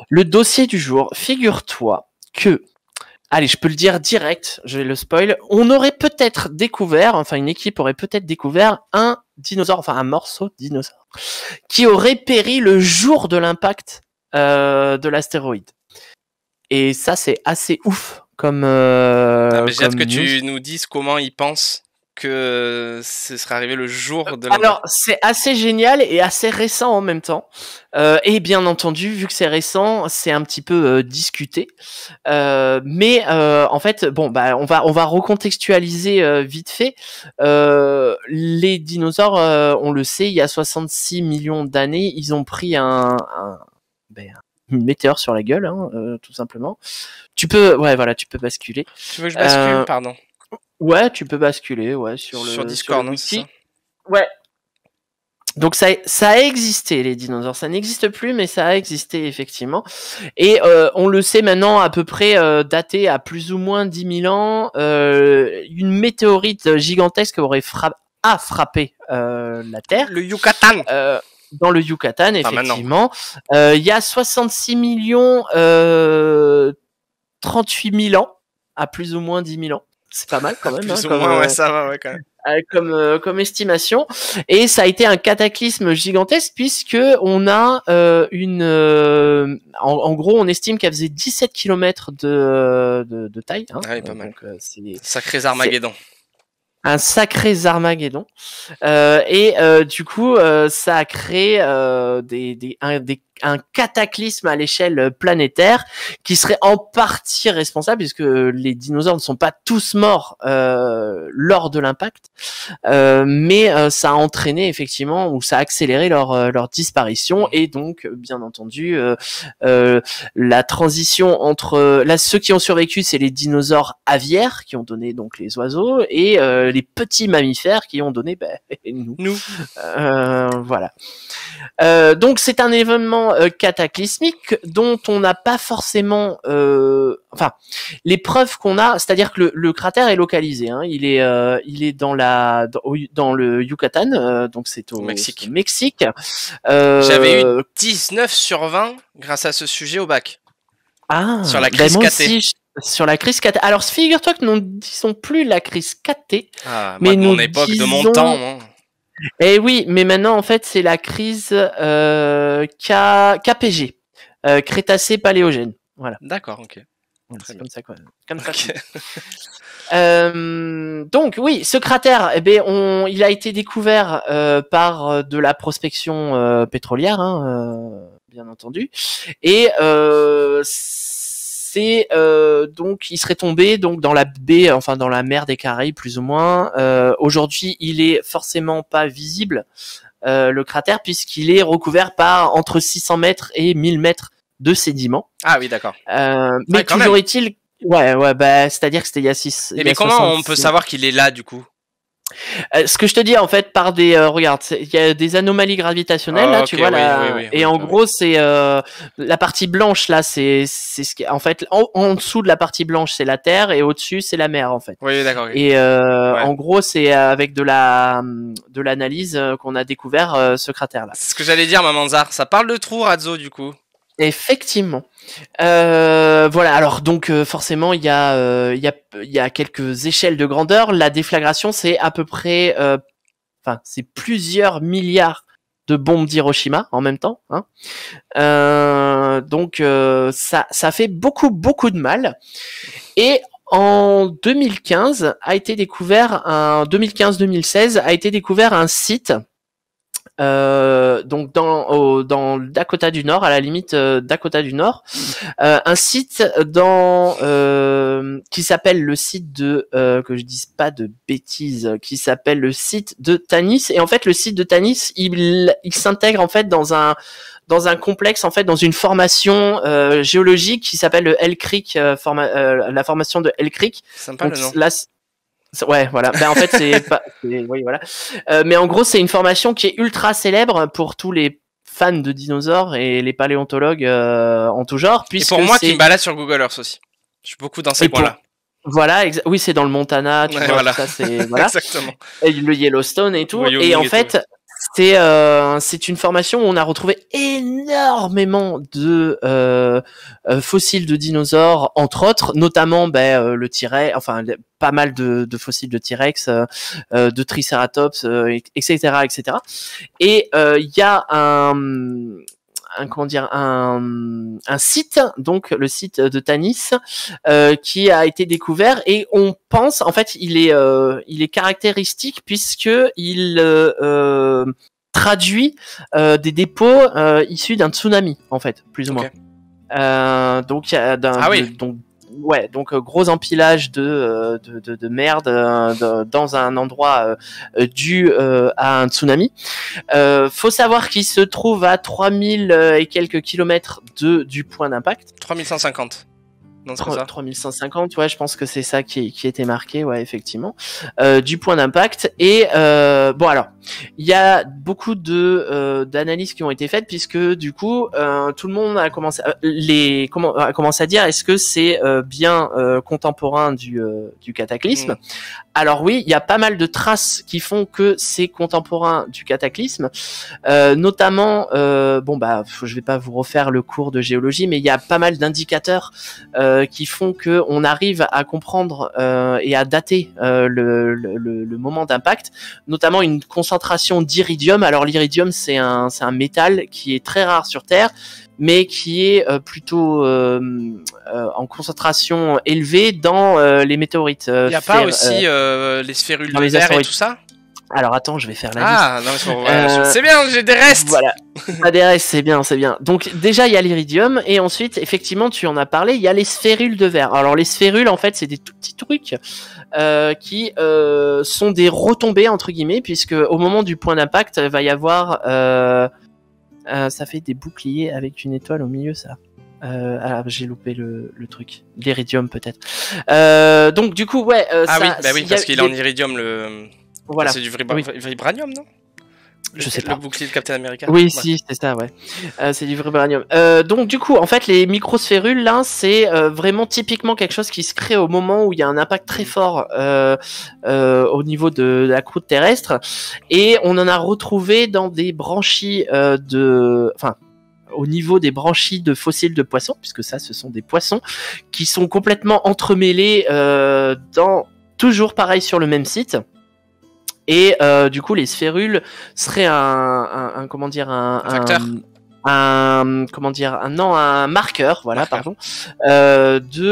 le dossier du jour, figure-toi que, allez, je peux le dire direct, je vais le spoil, on aurait peut-être découvert, enfin une équipe aurait peut-être découvert un dinosaure, enfin un morceau de dinosaure, qui aurait péri le jour de l'impact de l'astéroïde. Et ça, c'est assez ouf comme J'ai hâte que news. tu nous dises comment ils pensent que ce serait arrivé le jour de l'impact. Alors, c'est assez génial et assez récent en même temps. Et bien entendu, vu que c'est récent, c'est un petit peu discuté. Mais en fait, bon, bah, on va recontextualiser vite fait. Les dinosaures, on le sait, il y a 66 millions d'années, ils ont pris une météore sur la gueule, hein, tout simplement. Tu peux basculer. Tu veux que je bascule, pardon? Ouais, tu peux basculer, ouais, sur Discord, le non, wiki. c'est ça? Ouais. Donc ça a existé, les dinosaures. Ça n'existe plus, mais ça a existé effectivement. Et on le sait maintenant à peu près daté à plus ou moins 10 000 ans. Une météorite gigantesque a frappé la Terre. Le Yucatan. Dans le Yucatan, effectivement. Il y a 66 millions 38 000 ans, à plus ou moins 10 000 ans. C'est pas mal quand même. Plus ou moins, ouais, ça va, ouais, quand même. Comme estimation, et ça a été un cataclysme gigantesque puisque on a en gros on estime qu'elle faisait 17 km de taille, hein. Ouais, pas mal. Donc, sacrés Armageddon. Un sacré Armageddon. Et du coup, ça a créé un cataclysme à l'échelle planétaire qui serait en partie responsable, puisque les dinosaures ne sont pas tous morts lors de l'impact, mais ça a entraîné effectivement, ou ça a accéléré leur disparition, et donc bien entendu la transition entre ceux qui ont survécu, c'est les dinosaures aviaires qui ont donné donc les oiseaux, et les petits mammifères qui ont donné nous. Voilà. Donc c'est un événement cataclysmique dont on n'a pas forcément, les preuves qu'on a, c'est-à-dire que le cratère est localisé, hein, il est dans le Yucatan, donc c'est au Mexique. J'avais eu 19 sur 20 grâce à ce sujet au bac. Sur la crise KT. Sur la crise KT. Alors, figure-toi que nous ne disons plus la crise KT. Ah, mais de mon époque, de mon temps, moi. Eh oui, mais maintenant, en fait, c'est la crise KPG. Crétacé-Paléogène. Voilà. D'accord, ok. C'est comme ça, quoi. Comme ça. Donc, oui, ce cratère, il a été découvert par de la prospection pétrolière, hein, bien entendu. Et donc il serait tombé donc dans la baie, enfin dans la mer des Caraïbes plus ou moins. Aujourd'hui, il est forcément pas visible le cratère puisqu'il est recouvert par entre 600 mètres et 1000 mètres de sédiments. Ah oui, d'accord. Mais toujours est-il, c'est-à-dire que c'était il y a 6. Mais comment on peut savoir qu'il est là du coup? Ce que je te dis en fait par regarde, il y a des anomalies gravitationnelles là, tu vois et en gros c'est la partie blanche là, c'est ce qui en fait en dessous de la partie blanche c'est la Terre et au-dessus c'est la mer en fait. Oui, d'accord. Okay. Et en gros c'est avec de l'analyse qu'on a découvert ce cratère là. C'est ce que j'allais dire, Mamanzar. Ça parle de trou, Razzo, du coup. Effectivement. Voilà. Alors donc forcément il y a quelques échelles de grandeur. La déflagration c'est à peu près, c'est plusieurs milliards de bombes d'Hiroshima en même temps. Hein. Donc ça fait beaucoup de mal. Et en 2015 a été découvert 2015-2016 a été découvert un site. Donc dans le Dakota du Nord, à la limite Dakota du Nord, un site qui s'appelle le site de que je dise pas de bêtises, qui s'appelle le site de Tanis. Et en fait le site de Tanis, il s'intègre en fait dans un complexe, en fait dans une formation géologique qui s'appelle le Hell Creek, la formation de Hell Creek. Sympa. Donc, le nom. Là, ouais, voilà. En fait, oui, voilà. Mais en gros, c'est une formation qui est ultra célèbre pour tous les fans de dinosaures et les paléontologues en tout genre. Et pour moi, qui me balade sur Google Earth aussi. Je suis beaucoup dans ces coins-là. Voilà, oui, c'est dans le Montana, tu vois, voilà. Ça, c'est, voilà. Exactement. Et le Yellowstone et tout. Et en fait, C'est une formation où on a retrouvé énormément de fossiles de dinosaures, entre autres, notamment le T-Rex, enfin pas mal de fossiles de T-Rex, de Triceratops, etc., etc. Et il y a un site, donc le site de Tanis, qui a été découvert, et on pense, en fait, il est caractéristique puisque il traduit des dépôts issus d'un tsunami, en fait, plus ou moins. Donc gros empilage de merde dans un endroit dû à un tsunami. Faut savoir qu'il se trouve à 3000 et quelques kilomètres du point d'impact. 3150. Non, c'est ça. 3150, ouais, je pense que c'est ça qui était marqué, ouais, effectivement, du point d'impact. Et bon, alors, il y a beaucoup d'analyses qui ont été faites, puisque du coup, tout le monde a commencé à dire, est-ce que c'est bien contemporain du cataclysme? Alors oui, il y a pas mal de traces qui font que c'est contemporain du cataclysme, notamment, je vais pas vous refaire le cours de géologie, mais il y a pas mal d'indicateurs qui font que on arrive à comprendre et à dater le moment d'impact, notamment une concentration d'iridium. Alors l'iridium, c'est un métal qui est très rare sur Terre, mais qui est plutôt en concentration élevée dans les météorites. Il n'y a pas aussi les sphérules de verre et tout ça? Alors attends, je vais faire la liste. Non, c'est bien, j'ai des restes. Voilà, des restes, c'est bien. Donc déjà il y a l'iridium, et ensuite effectivement tu en as parlé, il y a les sphérules de verre. Alors les sphérules, en fait, c'est des tout petits trucs qui sont des retombées entre guillemets, puisque au moment du point d'impact, il va y avoir ça fait des boucliers avec une étoile au milieu, ça. J'ai loupé le truc. L'iridium peut-être. Donc du coup, ouais. Oui, parce qu'il est en iridium le. Voilà. C'est du vibranium, non? Je sais pas. Le bouclier de Captain America. Oui, si, c'est ça, ouais. C'est du vibranium. Donc du coup, en fait, les microsphérules, là, c'est vraiment typiquement quelque chose qui se crée au moment où il y a un impact très fort au niveau de la croûte terrestre, et on en a retrouvé dans des branchies au niveau des branchies de fossiles de poissons, puisque ça, ce sont des poissons qui sont complètement entremêlés toujours pareil sur le même site. Et du coup, les sphérules seraient un marqueur, voilà, pardon, de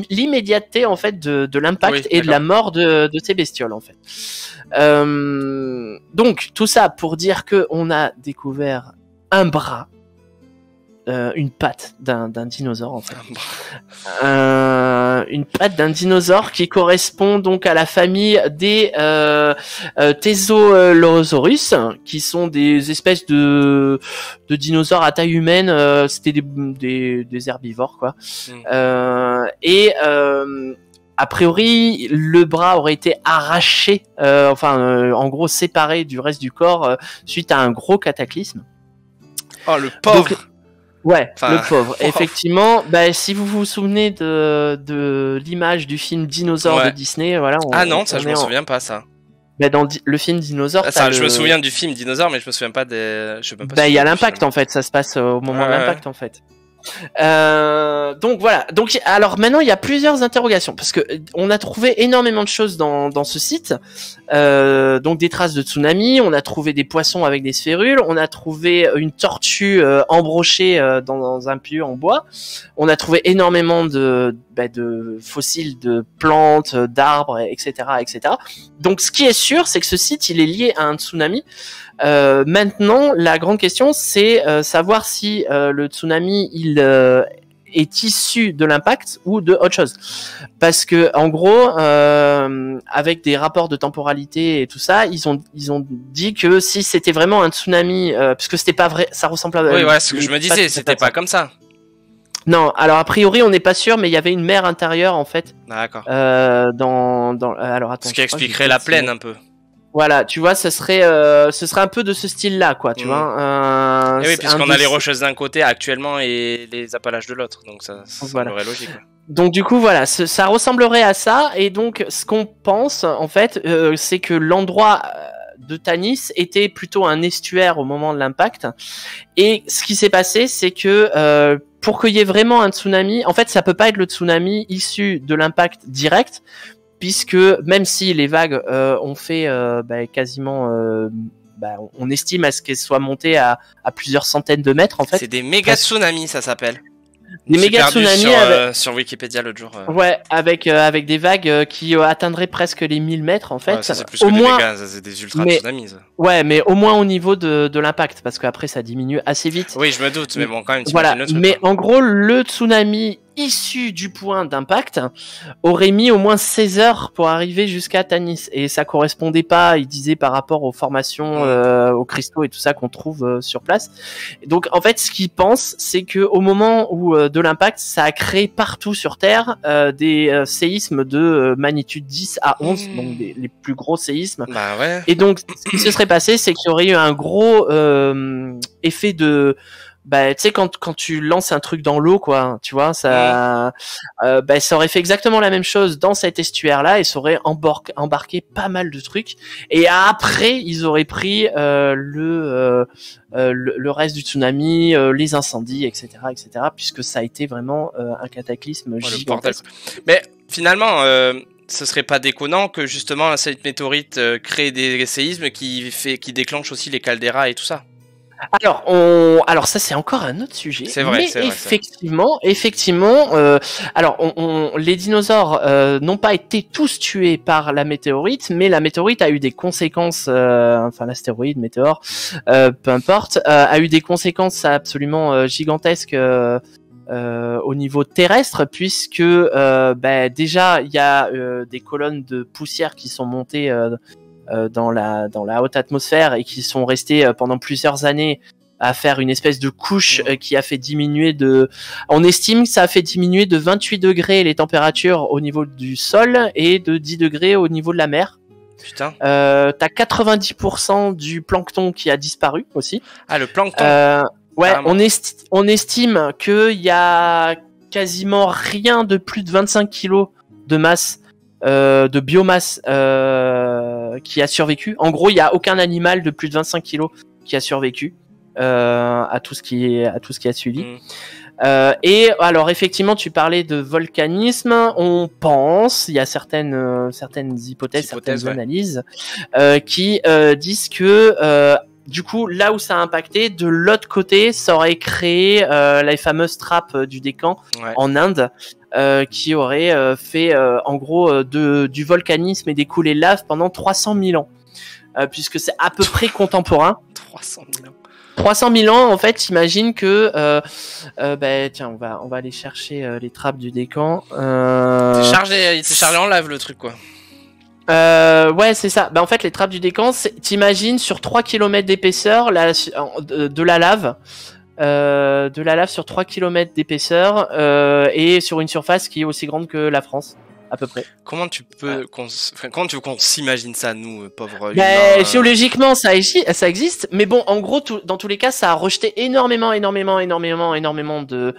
l'immédiateté, en fait, de l'impact de la mort de ces bestioles, en fait. Donc tout ça pour dire que on a découvert un bras, une patte d'un dinosaure, en fait. Une patte d'un dinosaure qui correspond donc à la famille des Thesaulosaurus, qui sont des espèces de dinosaures à taille humaine. C'était des herbivores, quoi. A priori, le bras aurait été arraché, en gros séparé du reste du corps suite à un gros cataclysme. Oh, le pauvre. Donc, le pauvre. Effectivement, si vous vous souvenez de l'image du film Dinosaure de Disney, voilà. Je me souviens pas, ça. Dans le film Dinosaure, je me souviens du film Dinosaure, mais je me souviens pas des. Il y a l'impact, en fait. Ça se passe au moment de l'impact, en fait. Donc voilà. Donc alors maintenant il y a plusieurs interrogations, parce que on a trouvé énormément de choses dans ce site. Donc des traces de tsunami, on a trouvé des poissons avec des sphérules, on a trouvé une tortue embrochée dans un pieu en bois, on a trouvé énormément de fossiles de plantes, d'arbres, etc., etc. Donc ce qui est sûr, c'est que ce site il est lié à un tsunami. Maintenant, la grande question, c'est savoir si le tsunami il est issu de l'impact ou de autre chose. Parce que en gros, avec des rapports de temporalité et tout ça, ils ont dit que si c'était vraiment un tsunami, parce que c'était pas vrai, ça ressemble à. Oui, ouais, ce que je me disais, c'était pas comme ça. Non, alors a priori on n'est pas sûr, mais il y avait une mer intérieure, en fait. D'accord. Alors attends. Ce qui expliquerait la plaine un peu. Voilà, tu vois, ce serait un peu de ce style-là, quoi, tu vois. Et oui, puisqu'on a les Rocheuses d'un côté actuellement et les Appalaches de l'autre, donc ça semblerait logique. Ouais. Donc du coup, voilà, ça ressemblerait à ça, et donc ce qu'on pense, en fait, c'est que l'endroit de Tanis était plutôt un estuaire au moment de l'impact. Et ce qui s'est passé, c'est que pour qu'il y ait vraiment un tsunami, en fait, ça peut pas être le tsunami issu de l'impact direct, puisque même si les vagues ont fait quasiment... on estime à ce qu'elles soient montées à plusieurs centaines de mètres, en fait. C'est des méga tsunamis, ça s'appelle. Des méga tsunamis sur Wikipédia l'autre jour. Ouais, avec des vagues qui atteindraient presque les 1000 mètres en fait. Ouais, ça c'est plus que des méga, ça c'est des ultra tsunamis. Ça. Ouais, mais au moins au niveau de l'impact, parce qu'après ça diminue assez vite. Oui, je me doute, mais bon, quand même. Voilà, le truc, mais en gros, le tsunami issu du point d'impact aurait mis au moins 16 heures pour arriver jusqu'à Tanis, et ça correspondait pas, il disait, par rapport aux formations, aux cristaux et tout ça qu'on trouve sur place. Et donc en fait, ce qu'il pense, c'est que au moment où de l'impact, ça a créé partout sur Terre des séismes de magnitude 10 à 11, donc les plus gros séismes. Bah ouais. Et donc ce qui se serait passé, c'est qu'il y aurait eu un gros effet de... tu sais, quand tu lances un truc dans l'eau, quoi, tu vois, ça aurait fait exactement la même chose dans cet estuaire-là, et ça aurait embarqué pas mal de trucs. Et après, ils auraient pris le reste du tsunami, les incendies, etc., puisque ça a été vraiment un cataclysme gigantesque. Mais finalement, ce serait pas déconnant que justement la météorite crée des séismes qui déclenchent aussi les calderas et tout ça. Alors ça c'est encore un autre sujet. C'est vrai, mais effectivement, les dinosaures n'ont pas été tous tués par la météorite, mais la météorite a eu des conséquences, l'astéroïde, météore, peu importe, a eu des conséquences absolument gigantesques au niveau terrestre, puisque déjà il y a des colonnes de poussière qui sont montées dans la haute atmosphère et qui sont restés pendant plusieurs années à faire une espèce de couche qui a fait diminuer on estime que ça a fait diminuer de 28 degrés les températures au niveau du sol et de 10 degrés au niveau de la mer. Putain. T'as 90% du plancton qui a disparu aussi. Ah, le plancton. Ouais, on estime qu'il y a quasiment rien de plus de 25 kilos de masse, de biomasse qui a survécu. En gros, il y a aucun animal de plus de 25 kilos qui a survécu à tout ce qui a suivi. Et alors effectivement, tu parlais de volcanisme. On pense, il y a certaines hypothèses, certaines analyses qui disent que du coup, là où ça a impacté, de l'autre côté, ça aurait créé les fameuses trappes du Décan en Inde, qui aurait fait en gros du volcanisme et des coulées de lave pendant 300 000 ans, puisque c'est à peu près contemporain. 300 000 ans. 300 000 ans, en fait, imagine que tiens, on va aller chercher les trappes du Décan. Il était chargé en lave le truc, quoi. Ouais, c'est ça. En fait, les trappes du Décan, t'imagines sur 3 km d'épaisseur de la lave sur 3 km d'épaisseur et sur une surface qui est aussi grande que la France, à peu près. Comment tu veux qu'on s'imagine ça, nous, pauvres humains Géologiquement, ça existe, mais bon, en gros, dans tous les cas, ça a rejeté énormément de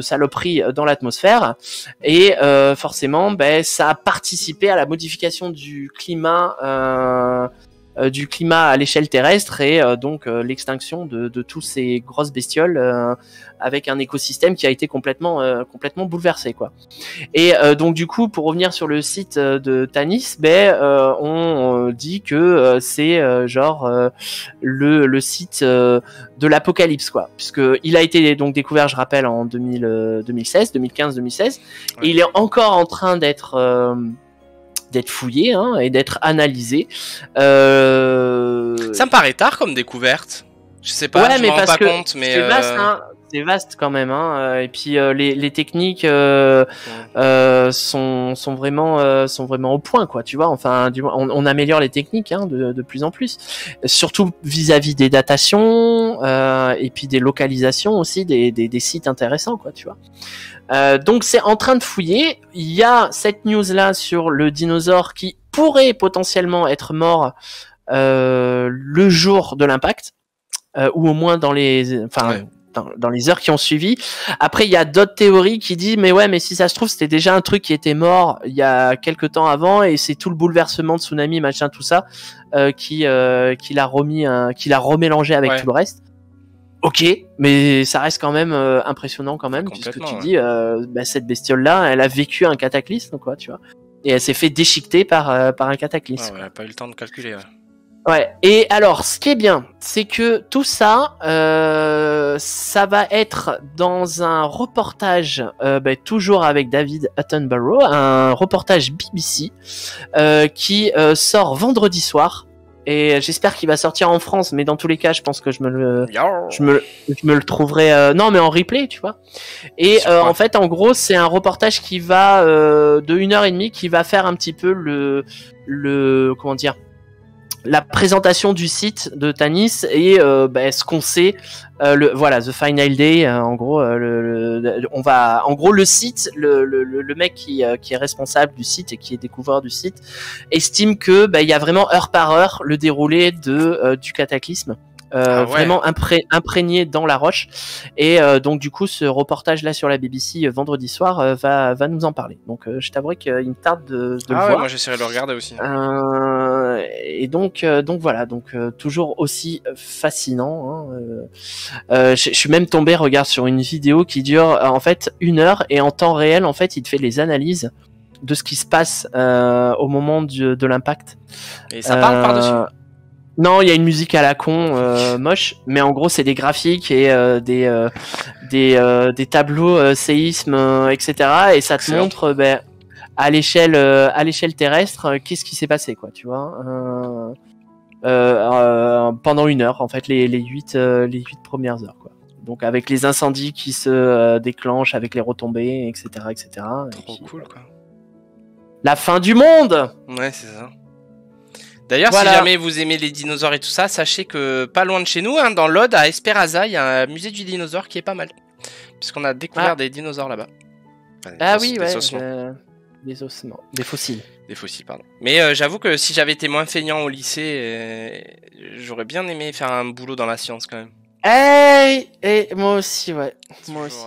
saloperies dans l'atmosphère, et forcément, ça a participé à la modification du climat à l'échelle terrestre, et donc l'extinction de tous ces grosses bestioles avec un écosystème qui a été complètement bouleversé, quoi. Et donc du coup, pour revenir sur le site de Tanis, on dit que c'est le site de l'apocalypse, quoi, puisque il a été donc découvert, je rappelle, en 2016, et il est encore en train d'être fouillé et d'être analysé. Ça me paraît tard comme découverte. Je sais pas, je me rends pas compte, mais c'est vaste, c'est vaste quand même, et puis les techniques sont vraiment au point, quoi, tu vois. Enfin, on améliore les techniques de plus en plus, surtout vis-à-vis des datations et puis des localisations aussi des sites intéressants, quoi, tu vois. Donc c'est en train de fouiller. Il y a cette news là sur le dinosaure qui pourrait potentiellement être mort le jour de l'impact, ou au moins dans les heures qui ont suivi. Après, il y a d'autres théories qui disent, mais ouais, mais si ça se trouve, c'était déjà un truc qui était mort il y a quelques temps avant, et c'est tout le bouleversement de tsunami, machin, tout ça, qui l'a remélangé avec tout le reste. Ok, mais ça reste quand même impressionnant quand même, puisque tu dis, cette bestiole-là, elle a vécu un cataclysme, quoi, tu vois. Et elle s'est fait déchiqueter par un cataclysme. Ouais, elle a pas eu le temps de calculer, ouais. Ouais, et alors, ce qui est bien, c'est que tout ça, ça va être dans un reportage, toujours avec David Attenborough, un reportage BBC, qui sort vendredi soir. Et j'espère qu'il va sortir en France, mais dans tous les cas, je pense que je me le trouverai, non, mais en replay, tu vois. Et en fait, en gros, c'est un reportage qui va de 1h30, qui va faire un petit peu comment dire, la présentation du site de Tanis et ce qu'on sait, The Final Day, en gros, le site, le mec qui est responsable du site et qui est découvreur du site estime que il y a vraiment heure par heure le déroulé du cataclysme. Vraiment imprégné dans la roche, et donc du coup ce reportage là sur la BBC vendredi soir va nous en parler, donc je t'avouerai qu'il me tarde de le voir. Moi j'essaierai de le regarder aussi. Et donc voilà, toujours aussi fascinant, hein. Je suis même tombé, regarde, sur une vidéo qui dure en fait 1 heure, et en temps réel en fait il te fait les analyses de ce qui se passe au moment de l'impact. Et ça parle par-dessus. Non, il y a une musique à la con, moche, mais en gros c'est des graphiques et des tableaux séismes, etc. Et ça te montre à l'échelle terrestre qu'est-ce qui s'est passé, quoi, tu vois, pendant 1 heure en fait, les 8 premières heures, quoi. Donc avec les incendies qui se déclenchent, avec les retombées, etc., etc. Trop cool, quoi. La fin du monde. Ouais, c'est ça. D'ailleurs, voilà. Si jamais vous aimez les dinosaures et tout ça, sachez que pas loin de chez nous, hein, dans l'Aude, à Esperaza, il y a un musée du dinosaure qui est pas mal. Puisqu'on a découvert des dinosaures là-bas. Enfin, des ossements. Des fossiles. Des fossiles, pardon. Mais j'avoue que si j'avais été moins feignant au lycée, j'aurais bien aimé faire un boulot dans la science quand même. Et moi aussi, ouais. Moi aussi.